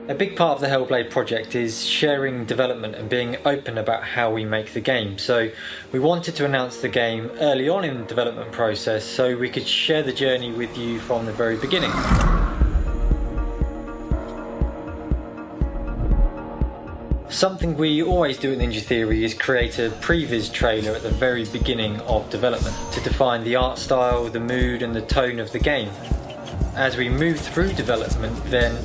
A big part of the Hellblade project is sharing development and being open about how we make the game. So we wanted to announce the game early on in the development process so we could share the journey with you from the very beginning. Something we always do at Ninja Theory is create a previs trailer at the very beginning of development to define the art style, the mood and the tone of the game. As we move through development, then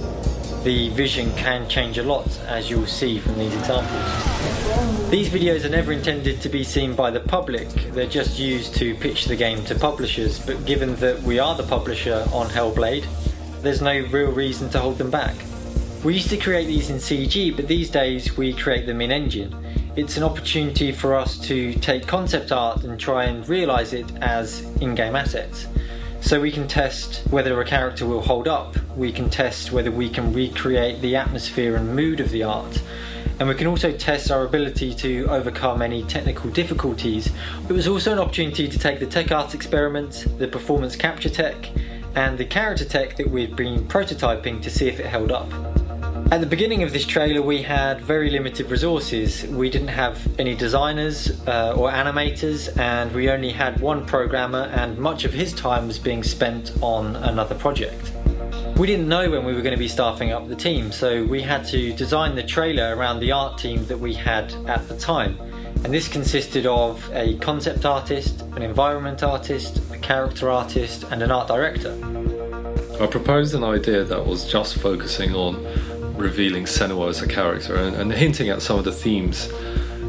the vision can change a lot, as you'll see from these examples. These videos are never intended to be seen by the public, they're just used to pitch the game to publishers, but given that we are the publisher on Hellblade, there's no real reason to hold them back. We used to create these in CG, but these days we create them in engine. It's an opportunity for us to take concept art and try and realise it as in-game assets. So we can test whether a character will hold up, we can test whether we can recreate the atmosphere and mood of the art, and we can also test our ability to overcome any technical difficulties. It was also an opportunity to take the tech art experiment, the performance capture tech, and the character tech that we'd been prototyping to see if it held up. At the beginning of this trailer we had very limited resources. We didn't have any designers or animators, and we only had one programmer, and much of his time was being spent on another project. We didn't know when we were going to be staffing up the team, so we had to design the trailer around the art team that we had at the time. And this consisted of a concept artist, an environment artist, a character artist and an art director. I proposed an idea that was just focusing on revealing Senua as a character and hinting at some of the themes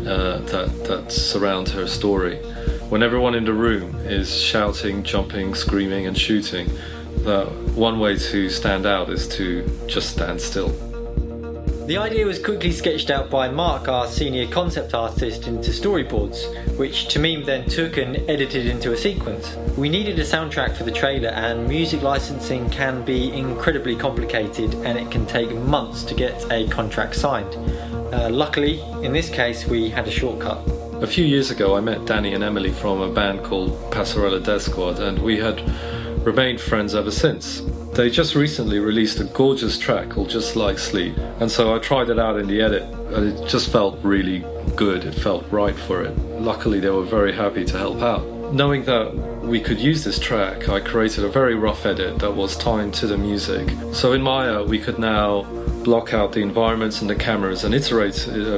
that surround her story. When everyone in the room is shouting, jumping, screaming and shooting, that one way to stand out is to just stand still. The idea was quickly sketched out by Mark, our senior concept artist, into storyboards, which TAMEEM then took and edited into a sequence. We needed a soundtrack for the trailer, and music licensing can be incredibly complicated and it can take months to get a contract signed. Luckily, in this case, we had a shortcut. A few years ago I met Danny and Emily from a band called PASSARELLA Death Squad, and we had remained friends ever since. They just recently released a gorgeous track called Just Like Sleep, and so I tried it out in the edit and it just felt really good, it felt right for it. Luckily they were very happy to help out. Knowing that we could use this track, I created a very rough edit that was timed to the music. So in Maya we could now block out the environments and the cameras and iterate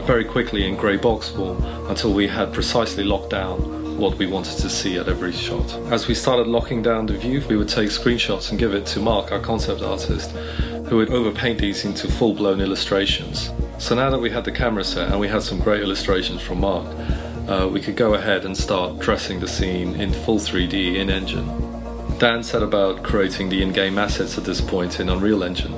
very quickly in grey box form until we had precisely locked down what we wanted to see at every shot. As we started locking down the view, we would take screenshots and give it to Mark, our concept artist, who would overpaint these into full-blown illustrations. So now that we had the camera set and we had some great illustrations from Mark, we could go ahead and start dressing the scene in full 3D in Engine. Dan set about creating the in-game assets at this point in Unreal Engine.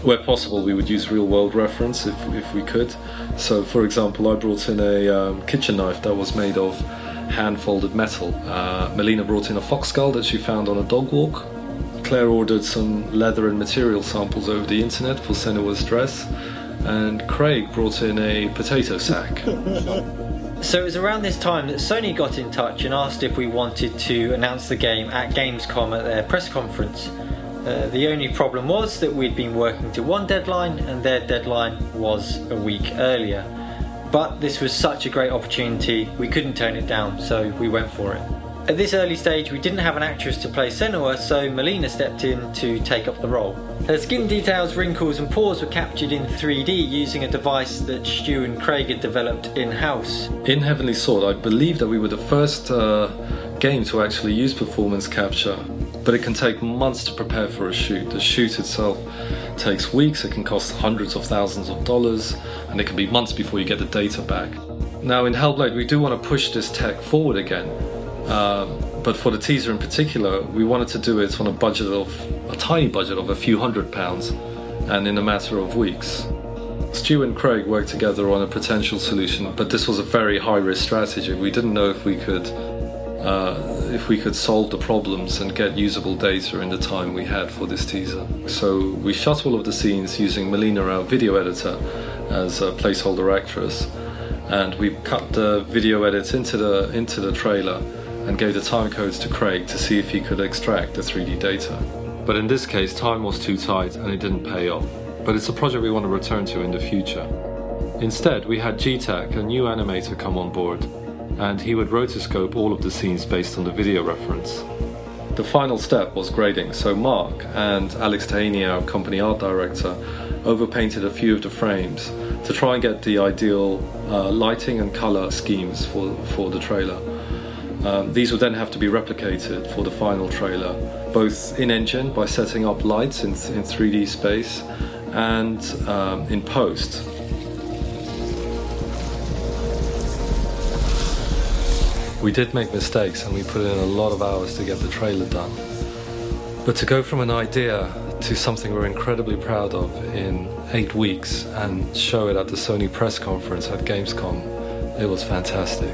Where possible, we would use real-world reference if we could. So, for example, I brought in a kitchen knife that was made of hand-folded metal. Melina brought in a fox skull that she found on a dog walk. Claire ordered some leather and material samples over the internet for Senua's dress. And Craig brought in a potato sack. So it was around this time that Sony got in touch and asked if we wanted to announce the game at Gamescom at their press conference. The only problem was that we'd been working to one deadline and their deadline was a week earlier. But this was such a great opportunity, we couldn't turn it down, so we went for it. At this early stage we didn't have an actress to play Senua, so Melina stepped in to take up the role. Her skin details, wrinkles and pores were captured in 3D using a device that Stu and Craig had developed in-house. In Heavenly Sword I believe that we were the first game to actually use performance capture, but it can take months to prepare for a shoot. The shoot itself takes weeks, it can cost hundreds of thousands of dollars, and it can be months before you get the data back. Now in Hellblade we do want to push this tech forward again, but for the teaser in particular we wanted to do it on a tiny budget of a few £100 and in a matter of weeks. Stu and Craig worked together on a potential solution, but this was a very high-risk strategy. We didn't know if we could solve the problems and get usable data in the time we had for this teaser. So we shot all of the scenes using Melina, our video editor, as a placeholder actress, and we cut the video edits into the trailer and gave the time codes to Craig to see if he could extract the 3D data. But in this case time was too tight and it didn't pay off. but it's a project we want to return to in the future. Instead, we had GTAC, a new animator, come on board, and he would rotoscope all of the scenes based on the video reference. The final step was grading, so Mark and Alex Tahini, our company art director, overpainted a few of the frames to try and get the ideal lighting and colour schemes for the trailer. These would then have to be replicated for the final trailer, both in-engine by setting up lights in 3D space and in post. We did make mistakes and we put in a lot of hours to get the trailer done. But to go from an idea to something we're incredibly proud of in 8 weeks and show it at the Sony press conference at Gamescom, it was fantastic.